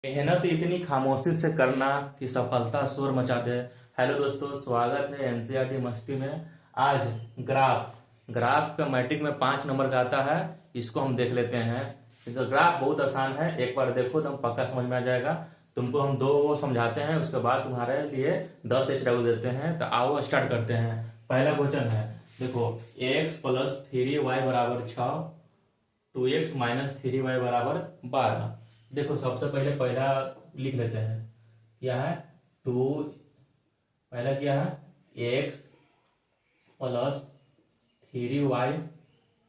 मेहनत इतनी खामोशी से करना कि सफलता शोर मचा दे। हेलो दोस्तों, स्वागत है एनसीईआरटी मस्ती में। आज ग्राफ ग्राफ का मैट्रिक में 5 नंबर का आता है, इसको हम देख लेते हैं। इसका ग्राफ बहुत आसान है, एक बार देखो तो हम पक्का समझ में आ जाएगा। तुमको हम दो वो समझाते हैं, उसके बाद तुम्हारे लिए 10 HW देते हैं। तो आओ स्टार्ट करते हैं। पहला क्वेश्चन है, देखो x+3y बराबर 6, 2x-3y बराबर 12। देखो सबसे पहले पहला लिख लेते हैं। क्या है? टू, पहला क्या है? x+3y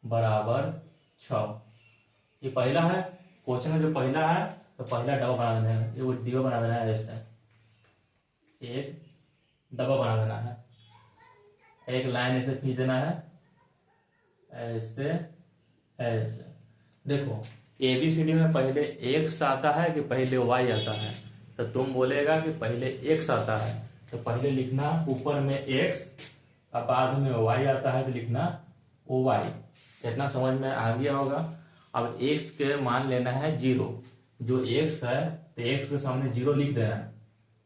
बराबर 6। ये पहला है क्वेश्चन में, जो पहला है तो पहला डबा बना देना है, ये वो डिबा बना देना है। ऐसे एक डबा बना देना है, एक लाइन ऐसे खींच देना है, ऐसे ऐसे। देखो ABCD में पहले एक्स आता है कि पहले वाई आता है? तो तुम बोलेगा कि पहले एक्स आता है, तो पहले लिखना ऊपर में एक्स, अब बाद में वाई आता है तो लिखना ओ वाई। इतना समझ में आ गया होगा। अब एक्स के मान लेना है 0। जो एक्स है तो एक्स के सामने 0 लिख देना है,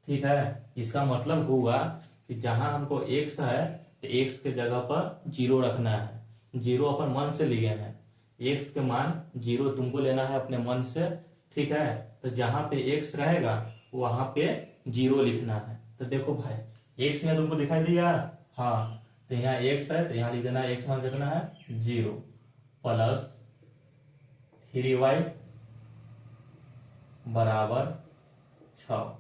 ठीक है। इसका मतलब होगा कि जहां हमको एक्स है तो एक्स के जगह पर 0 रखना है। 0 अपन मन से लिए हैं, एक्स के मान 0 तुमको लेना है अपने मन से, ठीक है। तो जहां पे एक्स रहेगा वहां पे 0 लिखना है। तो देखो भाई, एक्स यहाँ तुमको दिखाई दिया, हाँ। तो यहाँ एक्स है तो यहाँ लिख देना है, एक्स मान कितना है 0, प्लस 3y बराबर 6।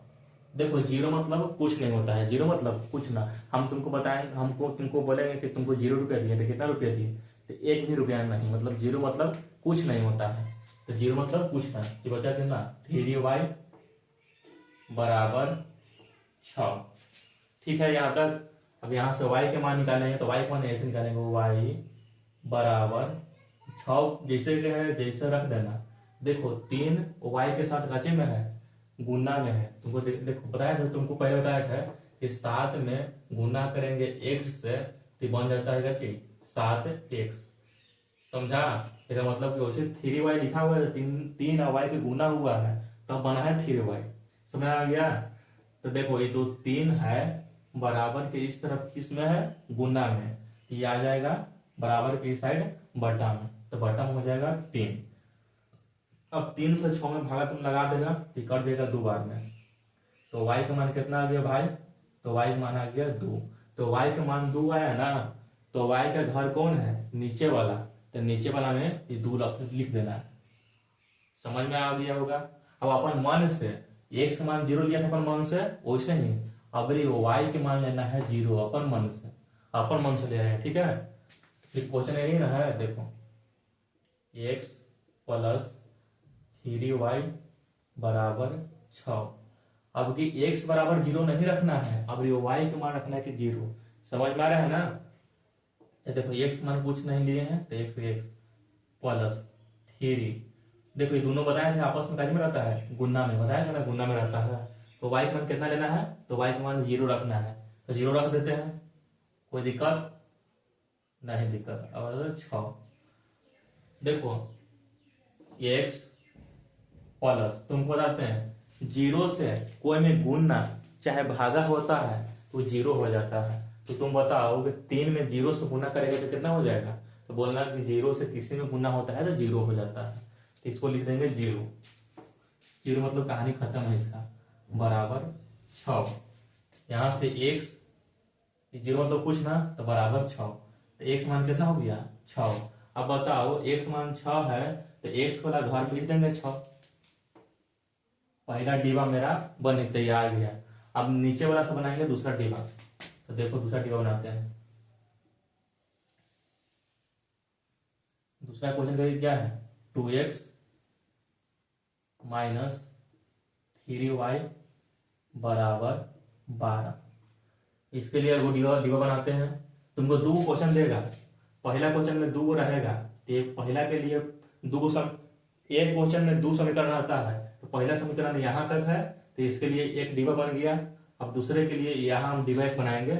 देखो 0 मतलब कुछ नहीं होता है, 0 मतलब कुछ ना। हम तुमको बताएं, हमको तुमको बोलेंगे कि तुमको 0 रुपया दिए तो कितना रुपया दिए? तो 1 भी रुपया नहीं। मतलब 0 मतलब कुछ नहीं होता है। तो 0 मतलब कुछ ना, ये बचा कितना? 3y बराबर 6, ठीक है यहाँ तक। अब यहाँ से y के मान निकालेंगे तो y के मान ऐसे निकालेंगे, y बराबर 6 जैसे के है जैसे रख देना। देखो 3 y के साथ रचे में है, गुना में है। तुमको देखो बताया था, तुमको पहले बताया था कि 7 में गुना करेंगे x से तो बन जाता है कि 7x। समझा? इसका मतलब कि वैसे 3y लिखा हुआ है, तीन y के गुना हुआ है तब बना है 3y। समझ आ गया? तो देखो ये दो 3 है बराबर के इस तरफ किस में है? गुना में। ये आ जाएगा बराबर के इस साइड बटा में, तो बटा में हो जाएगा 3। अब 3 से 6 में भागा तुम लगा देगा तो कट जाएगा 2 बार में। तो y का मान कितना आ गया भाई? तो y का मान आ गया 2। तो y का मान 2 आया ना, तो y का घर कौन है? नीचे वाला। तो नीचे वाला में ये 2 लिख देना है। समझ में आ गया होगा। अब अपन मन से x का मान 0 लिया था अपन मन से, वैसे ही अब ये y के मान लेना है 0 अपन मन से। अपन मन से ले रहे हैं, ठीक है। फिर क्वेश्चन यही ना है, देखो x+3y बराबर 6। अब कि x बराबर 0 नहीं रखना है, अब ये y के मान रखना है कि 0। समझ में आ रहा है ना? तो देखो x मान कुछ नहीं लिए हैं तो x प्लस 3। देखो ये दोनों बताए थे आपस में काजी में रहता है, गुना में। बताया था ना गुना में रहता है। तो y का मान कितना लेना है? तो y का मान 0 रखना है, तो 0 रख देते हैं। कोई दिक्कत नहीं? दिक्कत। और 6 देखो x प्लस, तुमको बताते हैं 0 से कोई में गुणना चाहे भागा होता है तो 0 हो जाता है। तो तुम बताओ कि 3 में 0 से गुना करेगा तो कितना हो जाएगा? तो बोलना कि 0 से किसी में गुना होता है तो 0 हो जाता है। तो इसको लिख देंगे 0। 0 मतलब कहानी खत्म है इसका, बराबर 6। यहां से x, 0 मतलब कुछ ना, तो बराबर 6। तो x मान कितना हो गया? 6। अब बताओ x मान 6 है तो x वाला घर में लिख देंगे 6। पहला डिब्बा मेरा बन तैयार गया। अब नीचे वाला से बनाएंगे दूसरा डिब्बा। तो देखो दूसरा डिब्बा बनाते हैं। दूसरा क्वेश्चन का क्या है? 2x-3y बराबर 12। इसके लिए वो डिब्बा डिब्बा बनाते हैं। तुमको 2 क्वेश्चन देगा, पहला क्वेश्चन में 2 रहेगा तो एक पहला के लिए 2 सम, एक क्वेश्चन में 2 समीकरण आता है। तो पहला समीकरण यहाँ तक है तो इसके लिए एक डिब्बा बन गया। अब दूसरे के लिए यहाँ हम डिब्बा एक बनाएंगे,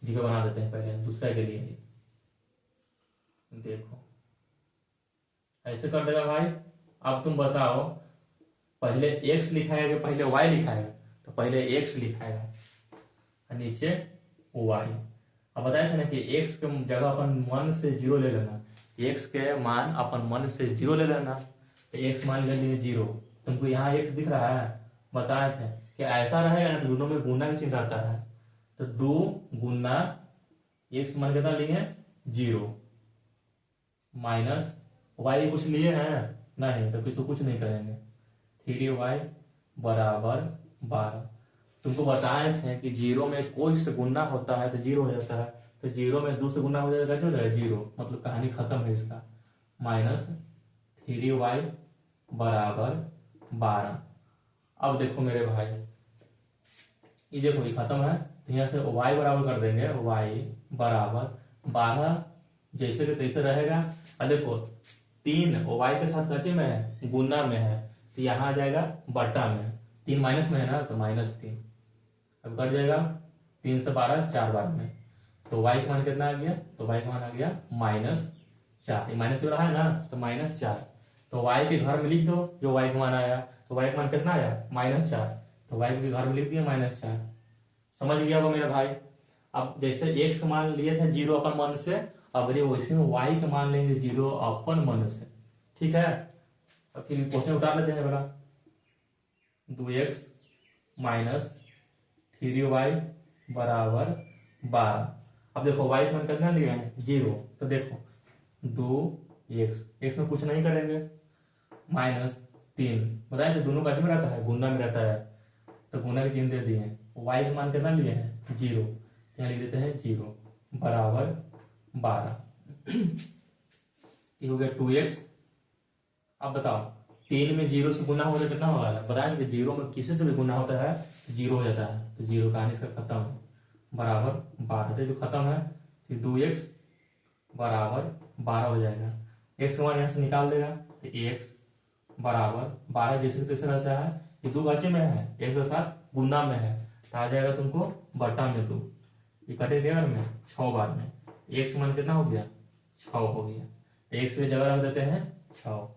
डिब्बा बना देते हैं पहले दूसरे के लिए। देखो ऐसे कर देगा भाई। अब तुम बताओ पहले x लिखाएगा कि पहले y लिखाएगा? तो पहले x लिखाएगा और नीचे y। अब बताए थे ना कि x के जगह अपन 1 से 0 ले लेना, x के मान अपन 1 से 0 ले लेना, तो x मान ले लिए 0। तुमको यहाँ x दिख रहा है, बताए थे कि ऐसा रहेगा ना तो दोनों में गुना का चिन्ह आता है, तो 2 गुना x मान कितना लिए 0 माइनस y कुछ लिए हैं नहीं, तो किसी कुछ नहीं करेंगे, 3y बराबर 12। तुमको बताए थे कि 0 में कोई से गुना होता है तो 0 हो जाता है, तो 0 में 2 से गुना हो जाएगा, कैसे हो जाएगा 0, मतलब कहानी खत्म है इसका। माइनस 3y बराबर 12। अब देखो मेरे भाई, ये देखो ये खत्म है, तो यहाँ से y बराबर कर देंगे, y बराबर 12 जैसे कि तैसे रहेगा। और देखो 3 y के साथ कचे में है, गुना में है, तो यहाँ आ जाएगा बटा में, 3 माइनस में है ना, तो -3। अब कट जाएगा 3 से 12 4 बार में, तो y का मान कितना आ गया, तो y का मान आ गया -4। ये माइनस हो रहा है ना, तो -4। तो y के घर में लिख दो जो y का मान आया, तो y का मान कितना आया -4, तो y के घर में लिख दिया -4। समझ गया वो मेरा भाई। अब जैसे x का मान लिए थे 0 अपन मन से, अब ये वैसे में y का मान लेंगे 0 अपन मन से, ठीक है। अब फिर क्वेश्चन उतार लेते हैं बड़ा, 2x माइनस 3y बराबर 12। अब देखो y का मान कितना लिया है 0, तो देखो 2x में कुछ नहीं करेंगे, -3 बताए तो दोनों बाजू में रहता है, गुना में रहता है, तो गुना के चिन्ह दे दिए हैं। y का मान कितना लिए हैं 0, यहाँ लिख देते हैं 0 बराबर 12। ये हो गया 2x। अब बताओ 3 में 0 से गुना होता है कितना होगा, बताया कि 0 में किसी से भी गुना होता है 0 हो जाता है, तो 0 कहानी इसका खत्म है, बराबर 12। जो खत्म है फिर 2x बराबर 12 हो जाएगा। x का मान यहाँ से निकाल देगा, तो x बराबर 12 जैसे तैसे रहता है, ये 2 बचे में है, x के साथ गुना में है, तो आ जाएगा तुमको बटा में 2, ये कटेगा में 6 बार में, x का मान कितना हो गया 6 हो गया, x की जगह रख देते हैं 6।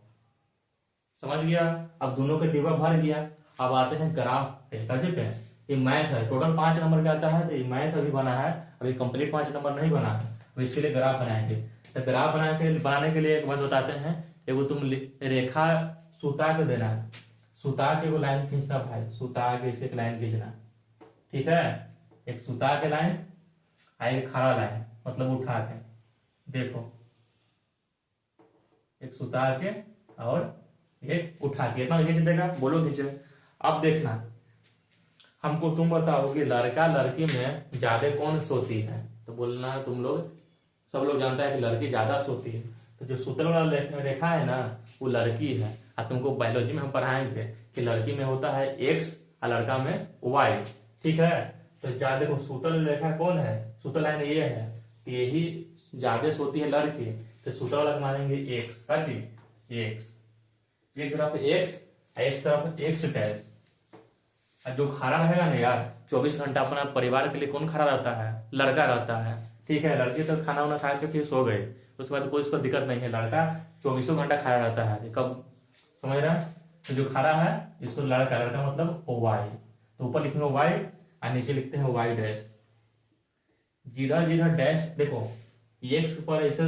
समझ गया। अब दोनों का डिब्बा भर गया। अब आते हैं ग्राफ पे, पे ये मैथ है, टोटल 5 नंबर का आता है, तो ये मैथ अभी बना है, अभी कंप्लीट 5 नंबर नहीं बना है, तो इसके लिए ग्राफ बनाएंगे। तो ग्राफ बनाने के लिए एक बात बताते हैं, एगो तुम रेखा सुता के देना है, सुता के एगो लाइन खींचना भाई, सुता के इसे एक लाइन खींचना, ठीक है। एक सुता के लाइन, एक खड़ा लाइन, मतलब उठा के, देखो एक सुता के और एक उठा के, इतना खींच देगा, बोलो खींचे। अब देखना, हमको तुम बताओ कि लड़का लड़की में ज्यादा कौन सोती है, तो बोलना तुम लोग, सब लोग जानता है कि लड़की ज्यादा सोती है, तो जो सूत्र वाला रेखा है ना वो लड़की है। और तुमको बायोलॉजी में हम पढ़ाएंगे कि लड़की में होता है x और लड़का में y, ठीक है। तो क्या देखो सूत्र रेखा कौन है, सूत्र लाइन ये है, तो यही ज्यादा सोती है लड़की, तो सूत्र वाला मानेंगे x का चीज, x एक तरफ x, एक तरफ x डैश। जो खड़ा रहेगा ना यार 24 घंटा अपना परिवार के लिए कौन खड़ा रहता है, लड़का रहता है, ठीक है। लड़की तो खाना वाना खा के फिर सो गए, उसके बाद कोई इसको दिक्कत नहीं है, लड़का 24 घंटा खड़ा रहता है। कब समझ रहा है, तो जो खड़ा है इसको लड़का, लड़का मतलब y, तो ऊपर लिखेंगे y और नीचे लिखते हैं y डैश। जिधर जिधर डैश देखो x पर ऐसे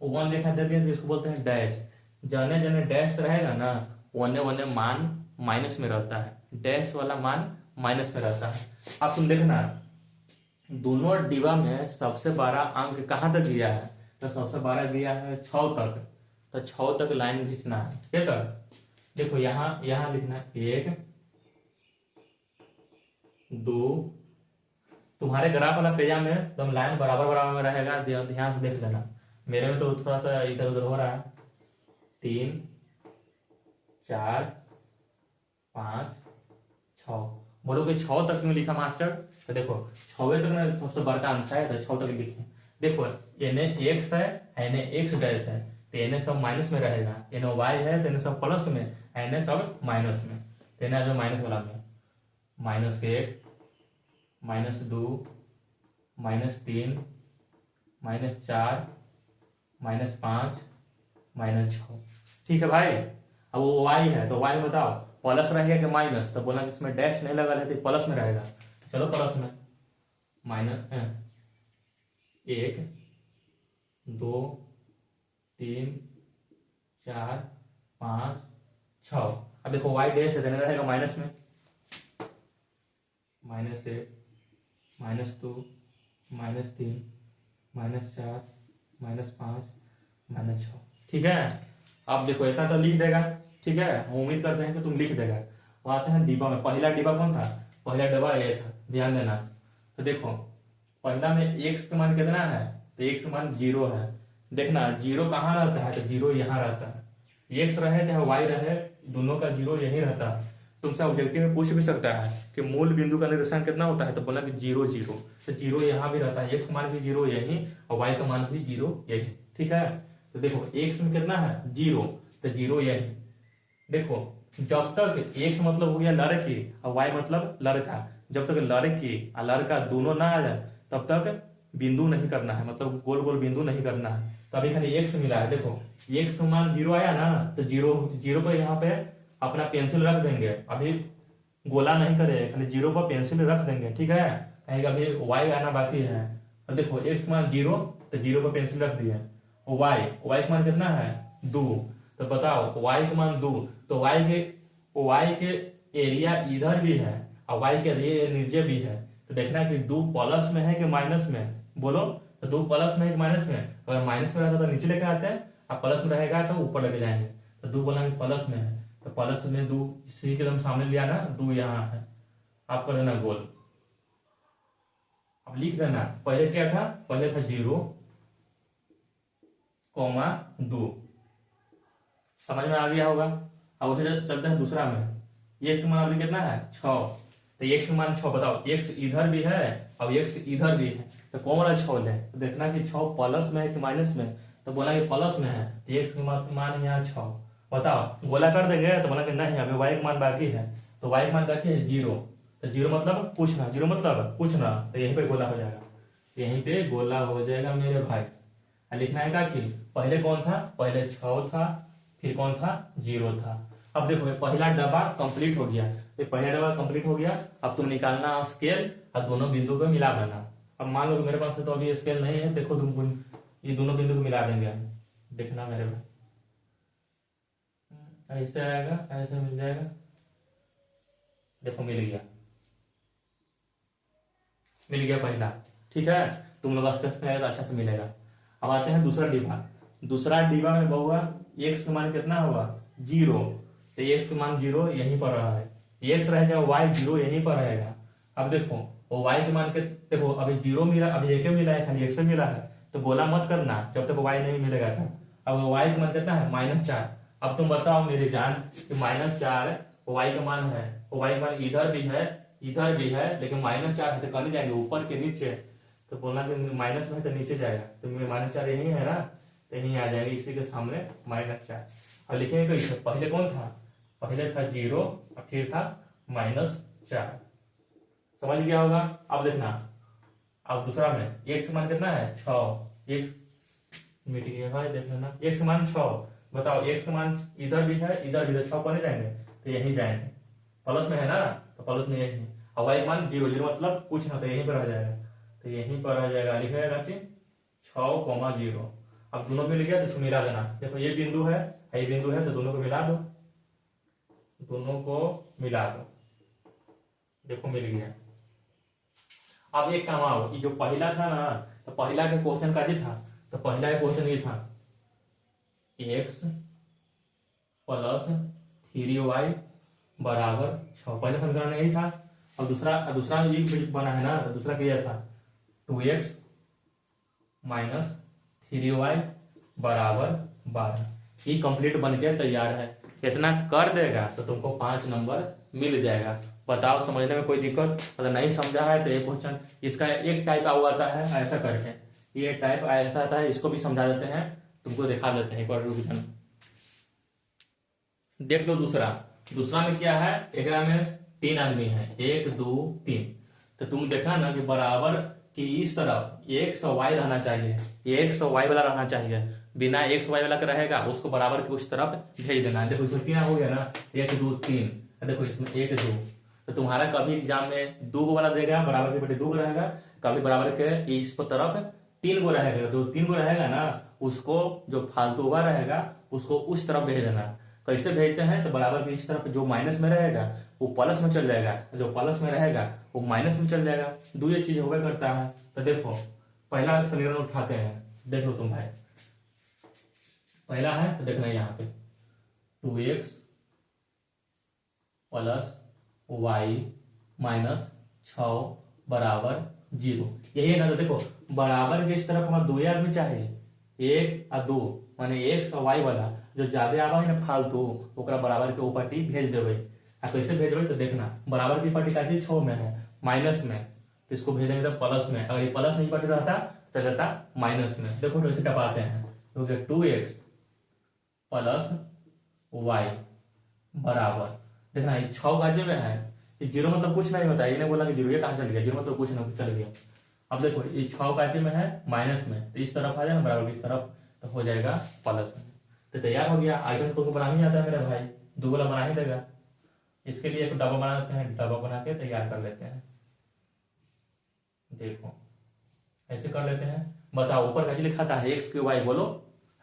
1 लिखा दे दिया तो इसको बोलते हैं डैश, जने जने डैश रहेगा ना वने वने मान माइनस में रहता है, डैश वाला मान माइनस में रहता है। अब तुम देखना दोनों डिब्बा में सबसे बड़ा अंक कहाँ तक दिया है, तो सबसे बड़ा दिया है 6 तक, तो 6 तक लाइन खींचना है, ठीक है। देखो यहाँ यहाँ लिखना 1 2, तुम्हारे ग्राफ वाला पेजा में एकदम लाइन बराबर बराबर में रहेगा, ध्यान से देख लेना, मेरे में तो थोड़ा सा इधर उधर हो रहा है। 3 4 5 6, बोलो कि 6 तक क्यों लिखा मास्टर, तो देखो 6 तक ना सबसे बड़का अंक है, तो 6 तक लिखे। देखो एने x है, एने x डैश है, तो एने सब माइनस में रहेगा, एने y है तो एने सब प्लस में, एने सब माइनस में, तो एने जो माइनस वाला में -1 -2 -3 -4 -5 -6, ठीक है भाई। अब वो y है तो y बताओ, प्लस रहेगा कि माइनस, तो बोला कि इसमें डैश नहीं लगा रहता, प्लस में रहेगा। चलो प्लस में, माइनस 1 2 3 4 5 6। अब देखो वाई डैश देने रहेगा माइनस में, -1 -2 -3 -4 -5 -6। ठीक है, अब देखो इतना तो लिख देगा। ठीक है, हम उम्मीद करते हैं कि तुम लिख देगा। अब आते हैं डिब्बा में। पहला डिब्बा कौन था? पहला डिब्बा ये था, ध्यान देना। तो देखो पहला में एक्स का मान कितना है? तो एक्स का मान 0 है। देखना जीरो कहाँ रहता है? तो जीरो यहाँ रहता है। एक्स रहे चाहे वाई रहे, दोनों का जीरो यही रहता है। तुमसे ऑब्जेक्टिव में पूछ भी सकता है कि मूल बिंदु का निर्देशांक कितना होता है? तो बोला कि 0 0। तो जीरो यहाँ भी रहता है, एक्स का मान भी 0 यही और वाई का मान भी 0 यही। ठीक है, तो देखो एक्स में कितना है? 0, तो 0 यही। देखो जब तक एक्स मतलब हो गया लड़के और वाई मतलब लड़का, जब तक लड़के और लड़का दोनों ना आ जाए तब तक बिंदु नहीं करना है, मतलब गोल गोल बिंदु नहीं करना है। तो अभी खाली एक्स मिला है। देखो एक्स का मान 0 आया ना, तो 0 पर यहाँ पे अपना पेंसिल रख देंगे। अभी गोला नहीं करेंगे, खाली 0 पर पेंसिल रख देंगे। ठीक है, कहेंगे अभी वाई आना बाकी है। तो देखो एक्स का मान 0, तो 0 पर पेंसिल रख दिया। वाई का मान कितना है? 2। तो बताओ वाई का मान 2, तो वाई के एरिया इधर भी है और वाई के एरिया नीचे भी है। तो देखना कि 2 प्लस में है कि माइनस में? बोलो, तो 2 प्लस में है कि माइनस में? अगर माइनस में रहता तो नीचे लेके आते हैं, और प्लस में रहेगा तो ऊपर लेके जाएंगे। तो 2 बोला कि प्लस में है, तो प्लस में 2 इसी के एकदम सामने लिया ना, 2 यहाँ है। आप कर देना गोल। अब लिख देना, पहले क्या था? पहले था 0, 2। समझ में आ गया होगा। अब फिर चलते हैं दूसरा में। एक्स मान अभी कितना है? 6। तो एक्स मान 6, बताओ एक्स इधर भी है और एक्स इधर भी है, तो कौन वाला 6 ले? तो देखना कि 6 प्लस में है कि माइनस में? तो बोला कि प्लस में है, तो एक्स का मान यहाँ 6। बताओ गोला कर देंगे? तो बोला कि नहीं, अभी वाई का मान बाकी है। तो वाई का मान बाकी है 0, तो 0 मतलब पूछना, 0 मतलब पूछना, तो यहीं पे गोला हो जाएगा, यहीं पे गोला हो जाएगा मेरे भाई। लिखना है क्या चीज? पहले कौन था? पहले 6 था, फिर कौन था? 0 था। अब देखो पहला डब्बा कंप्लीट हो गया। ये पहला डब्बा कंप्लीट हो गया। अब तुम निकालना स्केल और दोनों बिंदु को मिला देना। अब मान लो मेरे पास तो अभी स्केल नहीं है, देखो तुम ये दोनों बिंदु को मिला देंगे हम। देखना मेरे भाई, ऐसे आएगा, ऐसे मिल जाएगा। देखो मिल गया, मिल गया पहला। ठीक है, तुम लोग स्केल अच्छा से मिलेगा। अब आते हैं दूसरा डिब्बा। दूसरा डिब्बा में बहुआ एक्स का मान कितना हुआ? 0। तो एक्स का मान 0 यहीं पर रहा है। एक्स रह जाए वाई 0 यहीं पर रहेगा। अब देखो वो वाई के मान के, देखो अभी 0 मिला, अभी एक मिला है, खाली एक्स मिला है, तो गोला मत करना जब तक वाई नहीं मिलेगा था। अब वाई का मान कितना है? -4। अब तुम बताओ मेरी जान कि -4 वाई का मान है, वाई का मान इधर भी है, इधर भी है, लेकिन -4 है तो कहीं जाएंगे ऊपर के नीचे। तो बोलना कि माइनस में है तो नीचे जाएगा, तो -4 यही है ना, तो यहीं आ जाएंगे इसी के सामने -4। अब लिखेंगे कैसे? पहले कौन था? पहले था 0 और फिर था -4। समझ गया होगा। अब देखना, अब दूसरा में एक्स का मान कितना है? 6। एक मिट गया भाई, देख लेना। एक्स का मान 6। बताओ एक्स का मान इधर भी है, इधर भी है, 6 पर नहीं जाएंगे तो यहीं जाएंगे। प्लस में है ना, तो प्लस में यही। और वाई का मान 0 0 मतलब कुछ ना, तो यहीं पर आ जाएगा, तो यहीं पर आ जाएगा। लिखेगा 6, 0। अब दोनों मिल गया तो इसको मिला देना। देखो ये बिंदु है, ये बिंदु है, तो दोनों को मिला दो, दोनों को मिला दो। देखो मिल गया। अब एक काम आओ, ये जो पहला था ना, तो पहला के क्वेश्चन का जी था, तो पहला क्वेश्चन ये था x + 3y = 6। पहले समीकरण यही था। अब दूसरा ये बना है ना, तो दूसरा क्या था? 2x - 3y = 12। ये कंप्लीट बन के तैयार है। इतना कर देगा तो तुमको 5 नंबर मिल जाएगा। बताओ समझने में कोई दिक्कत? अगर नहीं समझा है तो ये क्वेश्चन, इसका एक टाइप आता है ऐसा करके, ये टाइप ऐसा आता है, इसको भी समझा देते हैं, तुमको दिखा देते हैं एक बार रिवीजन। देख लो दूसरा में क्या है? एक में 3 आदमी है, 1 2 3। तो तुम देखा ना कि बराबर कि इस तरफ एक्स और वाई रहना चाहिए, एक्स और वाई वाला रहना चाहिए। बिना एक्स वाई वाला का रहेगा उसको बराबर के उस तरफ भेज देना है। देखो इसमें 3 हो गया ना, 1 2 3, देखो इसमें 1 2, तो तुम्हारा कभी एग्जाम में 2 वाला देगा, बराबर के बटे 2 रहेगा, कभी बराबर के इस पर तरफ 3 को रहेगा, जो 3 को रहेगा ना उसको जो फालतू हुआ रहेगा उसको उस तरफ भेज देना। कैसे भेजते हैं, तो बराबर के इस तरफ जो माइनस में रहेगा वो प्लस में चल जाएगा, जो प्लस में रहेगा वो माइनस में चल जाएगा, दो ये चीज होगा करता है। तो देखो पहला समीकरण उठाते हैं, देख लो तुम भाई, पहला है तो देखना यहाँ पे 2x प्लस वाई माइनस 6 बराबर 0, यही है ना। तो देखो बराबर के इस तरफ हमारा 2 आदमी चाहिए, 1 और 2 माने x और y वाला जो ज्यादा आवा है ना फालतू ओकरा बराबर के ऊपर टी भेज देवे। आ कैसे भेजबे तो देखना, बराबर की पार्टी का 6 में है माइनस में, तो इसको भेजेंगे तो प्लस में, अगर ये प्लस नहीं पार्टी रहता तो रहता माइनस में। देखो तो इसे टपाते हैं, तो 2x प्लस वाई बराबर, देखना ये 6 गाजे में है, ये 0 मतलब कुछ नहीं होता है, इन्हें बोला कि 0 ये कहाँ चल गया, 0 मतलब कुछ नहीं चल गया। अब देखो ये 6 गाजे में है माइनस में, तो इस तरफ आ जाए बराबर की इस तरफ, तो हो जाएगा प्लस में। तो तैयार हो गया। आइटम तुमको बना ही आता है मेरा भाई, 2 वाला बना ही देगा। इसके लिए एक डब्बा बना देते हैं, डब्बा बना के तैयार कर लेते हैं। देखो ऐसे कर लेते हैं, बताओ ऊपर कैसे लिखा था एक्स के वाई, बोलो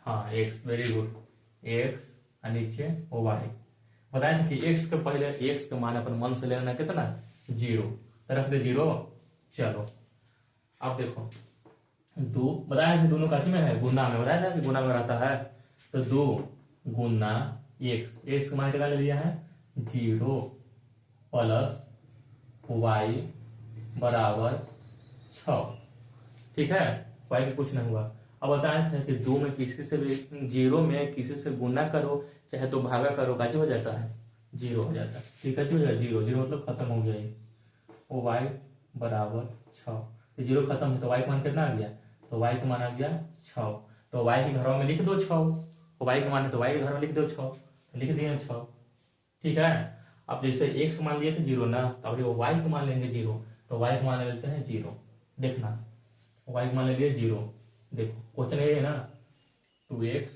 हाँ एक्स, वेरी गुड, एक्स और नीचे वाई। बताए थे कि एक्स के पहले एक्स के मान अपन मन से लेना कितना 0, रख दे 0। चलो अब देखो 2 बताया कि दोनों काची में है, गुना में, बताया था कि गुना में रहता है, तो 2 गुना एक्स, एक्स का मान कितना ले लिया है 0 प्लस वाई बराबर 6, ठीक है, वाई का कुछ नहीं हुआ। अब बताए थे कि 2 में किसी से भी 0 में किसी से गुना करो चाहे तो भागा करो, कैसे हो जाता है 0 हो जाता है, ठीक है, हो जाएगा 0, 0 मतलब खत्म हो गया ये, वो वाई बराबर 6, 0 खत्म है तो वाई का मान कितना आ गया, तो वाई का मान आ गया 6, तो वाई के घरों में लिख दो 6, वाई का मान है तो वाई के घर में लिख दो 6, लिख दिए 6, ठीक है। अब जैसे एक्स का मान लिए थे 0 ना, तो अब वाई को मान लेंगे 0, तो वाई को मान लेते हैं 0, देखना वाई को मान ले लिए 0, देखो क्वेश्चन ये है ना 2x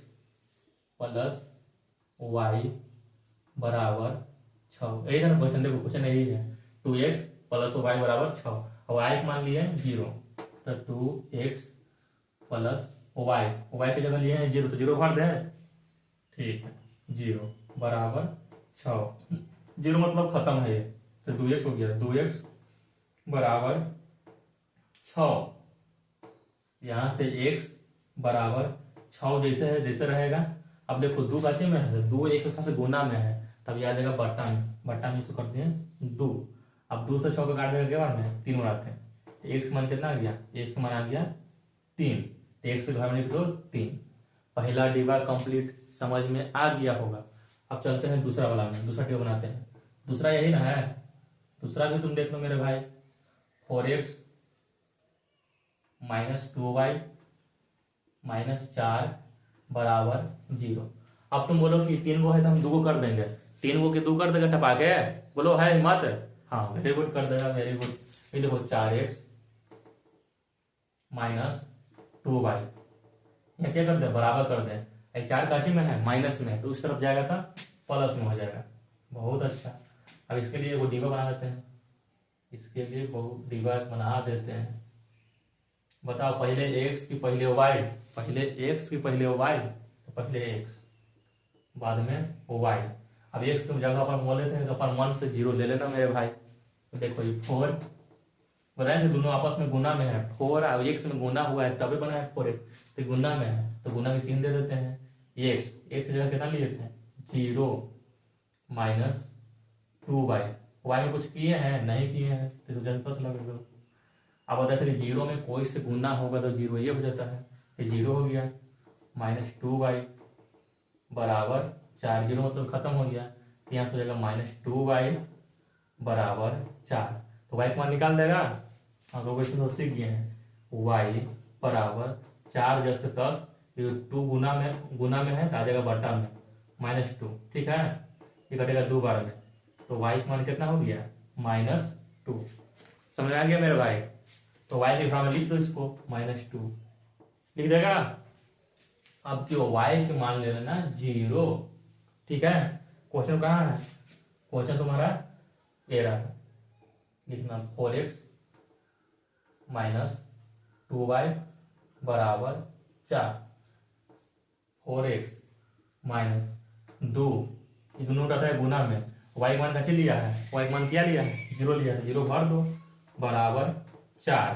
प्लस वाई बराबर 6, यही था ना क्वेश्चन, देखो क्वेश्चन यही है 2x प्लस वाई बराबर 6, वाई को मान लिए 0, तो 2x प्लस वाई, वाई की जगह लिए हैं 0, तो 0 भर दें, ठीक है 0 बराबर 6, 0 मतलब खत्म है ये, तो 2x हो गया, 2x बराबर 6, यहां से x बराबर 6 जैसे है जैसे रहेगा। अब देखो 2 काटे में है, 2 एक दूसरे से गुना में है, तब याद आएगा बट्टा में, बट्टा में इसको करते हैं 2, अब 2 से 6 का काट देगा क्या बार में 3 उड़ाते हैं, एक्स मान कितना आ गया, एक्स मान आ गया 3, एक्स के घर में लिख दो 3, पहला डिब्बा कंप्लीट, समझ में आ गया होगा। अब चलते हैं दूसरा वाला में, दूसरा टेबल बनाते हैं, दूसरा यही ना है, दूसरा भी तुम देख लो मेरे भाई, 4x माइनस 2y माइनस 4 बराबर 0। अब तुम बोलो कि 3 को है तो हम 2 को कर देंगे, 3 को के 2 कर देगा टपा के, बोलो है हिम्मत, हाँ वेरी गुड कर देगा, वेरी गुड। ये देखो 4x माइनस 2y, या क्या कर दे बराबर कर दे, 4 काची में है माइनस में, तो उस तरफ जाएगा था प्लस में हो जाएगा, बहुत अच्छा। अब इसके लिए वो डिब्बा बना देते हैं, इसके लिए बहुत डिब्बा बना देते हैं। बताओ पहले x की पहले y, पहले x की पहले y, तो पहले x बाद में y। अब x की जगह पर बोल लेते हैं तो अपन 1 से 0 ले लेना मेरे भाई, तो देखो ये 4 बताए दोनों आपस में गुना में है, 4 और x में गुना हुआ है तभी बना है 4x, तो गुना में है तो गुना के चिन्ह दे देते हैं, x की जगह कितना लिए थे 0 माइनस 2y, y में कुछ किए हैं नहीं किए हैं, तो जनता से लगे। अब बताते हैं 0 में कोई से गुना होगा तो 0 ये हो जाता है, तो 0 हो गया माइनस 2y बराबर 4, 0 मतलब खत्म हो गया, यहाँ से हो जाएगा माइनस 2y बराबर 4, तो y का मान निकाल देगा, हाँ तो क्वेश्चन तो सीख गए हैं, y बराबर 4 10 के 10, 2 गुना में है तो आ जाएगा बट्टा में माइनस 2, ठीक है, ये कटेगा 2 बार में, तो y का मान कितना हो गया माइनस 2, समझ आ गया मेरे भाई। तो y के घाव में लिख दो इसको -2, लिख देगा। अब क्यों y के मान ले लेना 0, ठीक है, क्वेश्चन कहाँ है क्वेश्चन तुम्हारा ए रहा है, लिखना 4x माइनस 2y बराबर 4। 4x माइनस 2, ये दोनों उठाता है गुना में, y मान कैसे लिया है, y मान क्या लिया है, 0 लिया है, 0 भर दो बराबर 4।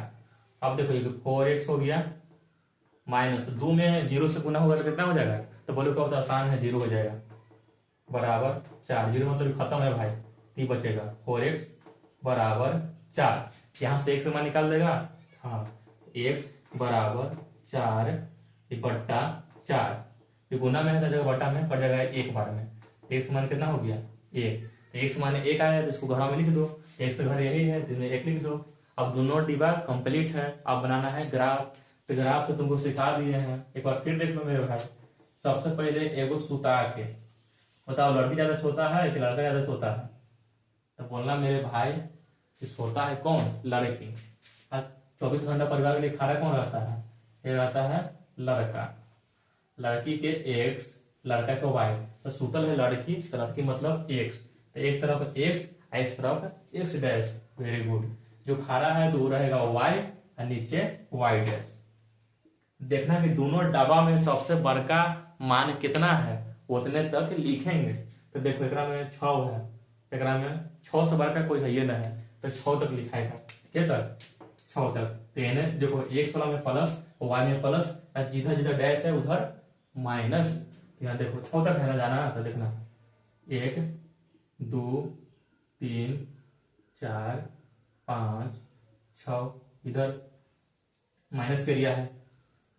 अब देखो ये 4x हो गया माइनस 2 में 0 से गुना होगा तो कितना हो जाएगा, तो बोलो क्या होता है, आसान है, 0 हो जाएगा बराबर 4। 0 मतलब खत्म है भाई, ये बचेगा 4x बराबर 4। यहाँ से x मान निकाल देगा, हाँ x बराबर 4 बट्टा 4, ये गुना में है तो जगह बट्टा में कट जाएगा एक बार में। x मान कितना हो गया 1, x मान 1 आया तो इसको घर में लिख दो, x तो घर यही है तो 1 लिख दो। अब दोनों डिब्बा कंप्लीट है, अब बनाना है ग्राफ, तो ग्राफ से तुमको सिखा दिए हैं, एक बार फिर देख लो मेरे भाई। सबसे पहले एगो सुता के बताओ, लड़की ज्यादा सोता है कि लड़का ज्यादा सोता है, तो बोलना मेरे भाई कि सोता है कौन, लड़की। 24 घंटा परिवार के लिए खड़ा कौन रहता है, ये रहता है लड़का। लड़की के x, लड़का के y, तो सुतल है लड़की तो लड़की मतलब x, तो एक तरफ x, एक तरफ x डैश, वेरी गुड। जो खारा है तो वो रहेगा y और नीचे y डैश। देखना कि दोनों डब्बा में सबसे बड़का मान कितना है उतने तक लिखेंगे। तो देखो एक में 6 है, एक में 6 से बड़का कोई है ये नहीं है, तो 6 तक लिखाएगा, क्या तक 6 तक। तो यानी देखो x वाला में प्लस, y में प्लस, जिधर जिधर डैश है उधर माइनस। यहाँ देखो 6 तक है ना जाना, तो देखना 1 2 3 4 5 6, इधर माइनस कर दिया है,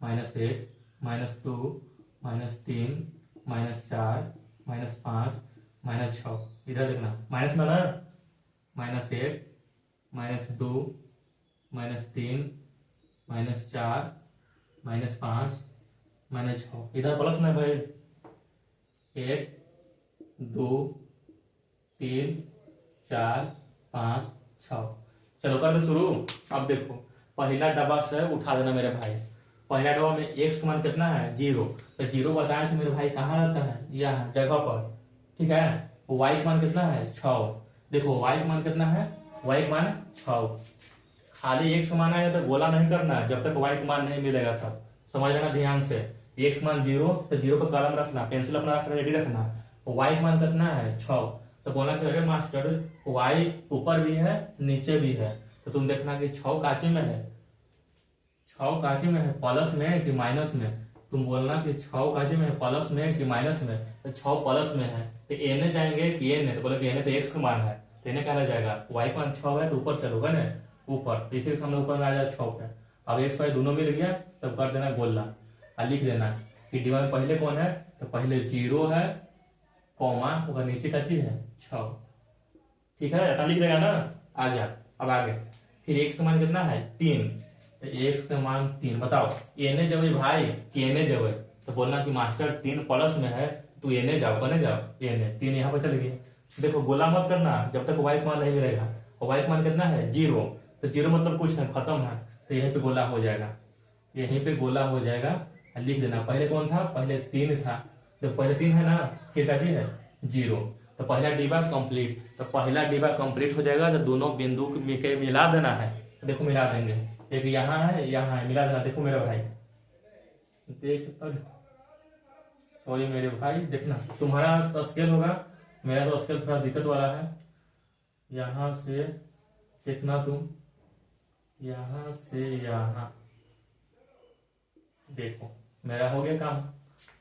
-1 -2 -3 -4 -5 -6, इधर देखना माइनस में ना, -1 -2 -3 -4 -5 -6, इधर प्लस में भाई 1 2 3 4 5 6। चलो कर दो शुरू। अब देखो पहला डब्बा से उठा देना मेरे भाई, पहला डब्बा में x मान कितना है 0, तो 0 बताए थे मेरे भाई कहाँ रहता है, यहाँ जगह पर, ठीक है। y मान कितना है 6, देखो y मान कितना है, y मान 6। खाली x मान आया तो गोला नहीं करना जब तक y मान नहीं मिलेगा तब, समझ लेना ध्यान से। x मान 0 तो 0 पर कलम रखना, पेंसिल अपना रखना रेडी रखना। y मान कितना है 6, तो बोला कि अरे मास्टर y ऊपर भी है नीचे भी है, तो तुम देखना कि 6 काची में है, 6 काची में है प्लस में कि माइनस में, तुम बोलना कि 6 काची में है प्लस में कि माइनस में, तो 6 प्लस में है तो एने जाएंगे कि एने, तो बोले कि एने तो x का मान है, तो एने क्या जाएगा, y का मान 6 है तो ऊपर चलोगे ना ऊपर, तो इसी के सामने ऊपर में आ जाए 6 पे। अब x y दोनों मिल गया तब कर देना गोला और लिख देना कि डिवा में पहले कौन है, तो पहले 0 है कॉमा और नीचे का चीज है 6, ठीक है, ऐसा लिख देगा ना। आ जा अब आगे, फिर x का मान कितना है 3, तो x का मान 3, बताओ एने जब भाई कि एने जब, तो बोलना कि मास्टर 3 प्लस में है तो एने जाओ, बने जाओ एने, 3 यहाँ पर चल गए। देखो गोला मत करना जब तक y का मान नहीं मिलेगा, और y का मान कितना है 0, तो 0 मतलब कुछ है खत्म है, तो यहीं पे गोला हो जाएगा, यहीं पे गोला हो जाएगा। लिख देना पहले कौन था, पहले 3 था, तो पहले 3 है ना, फिर का चीज है 0, तो पहला डिब्बा कंप्लीट, तो पहला डिब्बा कंप्लीट हो जाएगा तो दोनों बिंदु के मिला देना है। देखो मिला देंगे, एक यहाँ है यहाँ है, मिला देना। देखो मेरे भाई देख, सॉरी मेरे भाई, देखना तुम्हारा तो स्केल होगा, मेरा तो स्केल थोड़ा दिक्कत वाला है। यहाँ से देखना तुम, यहाँ से यहाँ देखो मेरा हो गया काम।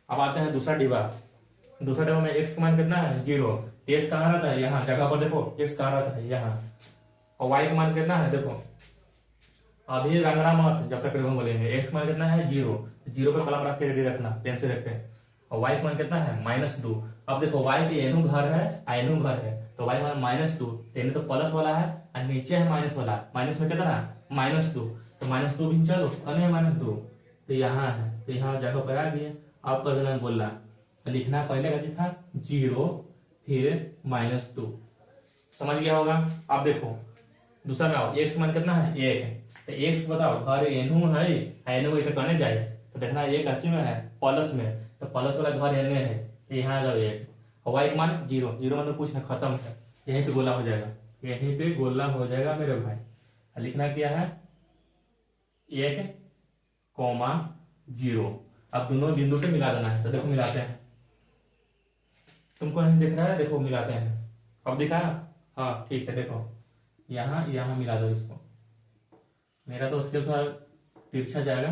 अब आते हैं दूसरा डिब्बा, दूसरा डिब्बा में x का मान कितना है 0, x कहाँ रहता है यहाँ जगह पर, देखो x कहाँ रहता है यहाँ, और y का मान कितना है, देखो अभी रंगना मत जब तक हम बोलेंगे। x मान कितना है 0, 0 पे कलम रख के रेडी रखना, पेन से रखे, और y का मान कितना है -2। अब देखो y के एनु घर है एनु घर है, तो y मान -2, एनु तो प्लस वाला है और नीचे है माइनस वाला, माइनस में कितना -2, तो -2 भी चलो अने -2, तो यहाँ है, तो यहाँ जगह पर आ गया। अब कर देना गोला, लिखना पहले का था 0 फिर -2, समझ गया होगा। अब देखो दूसरा में आओ, x मान कितना है 1 है, तो x बताओ घर एनू है, एनू इधर करने जाए, तो देखना एक अच्छी में है प्लस में, तो प्लस वाला घर एने है, तो यहाँ आ जाओ 1, और y का मान 0, 0 मतलब कुछ नहीं खत्म है, यहीं पे गोला हो जाएगा, यहीं पे गोला हो जाएगा मेरे भाई। लिखना क्या है, 1,0। अब दोनों बिंदु पे मिला देना है, तो देखो मिलाते हैं। तुमको नहीं दिख रहा है, देखो मिलाते हैं। अब दिखा, हाँ ठीक है, देखो यहाँ यहाँ मिला दो इसको। मेरा तो उसके साथ तिरछा जाएगा,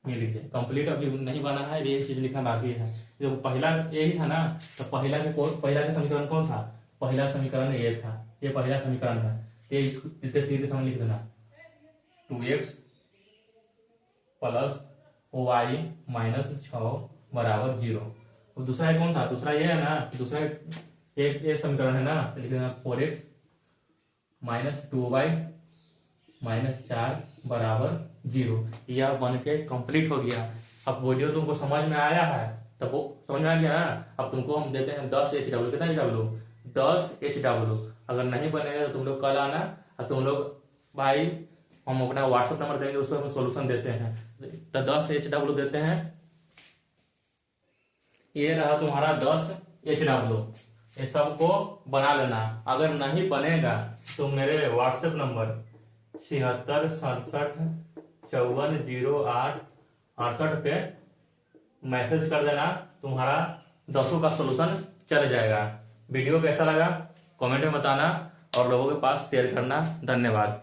ये लिखिए कंप्लीट। अभी नहीं बना है, ये चीज लिखना बाकी है। जो पहला यही था ना, तो पहला का समीकरण कौन था, पहला समीकरण ये था, ये पहला समीकरण है। ये इसके तीर के सामने लिख देना, 2x प्लस वाई माइनस 6 बराबर 0। और दूसरा ये कौन था, दूसरा ये है ना, दूसरा एक समीकरण है ना, तो लिख देना 4x माइनस 2y माइनस 4 बराबर 0। यह बन के कंप्लीट हो गया। अब वीडियो तुमको समझ में आया है, तब वो समझ में आ गया ना। अब तुमको हम देते हैं 10 HW, कितना HW, 10 HW। अगर नहीं बनेगा तो तुम लोग कल आना, और तुम लोग भाई हम अपना व्हाट्सएप नंबर देंगे, उस पर हम सोल्यूशन देते हैं। तो 10 HW देते हैं, ये रहा तुम्हारा 10 HW। ये सबको बना लेना। अगर नहीं बनेगा तो मेरे व्हाट्सएप नंबर 7667540868 पे मैसेज कर देना, तुम्हारा 10 का सोल्यूशन चल जाएगा। वीडियो कैसा लगा कमेंट में बताना, और लोगों के पास शेयर करना। धन्यवाद।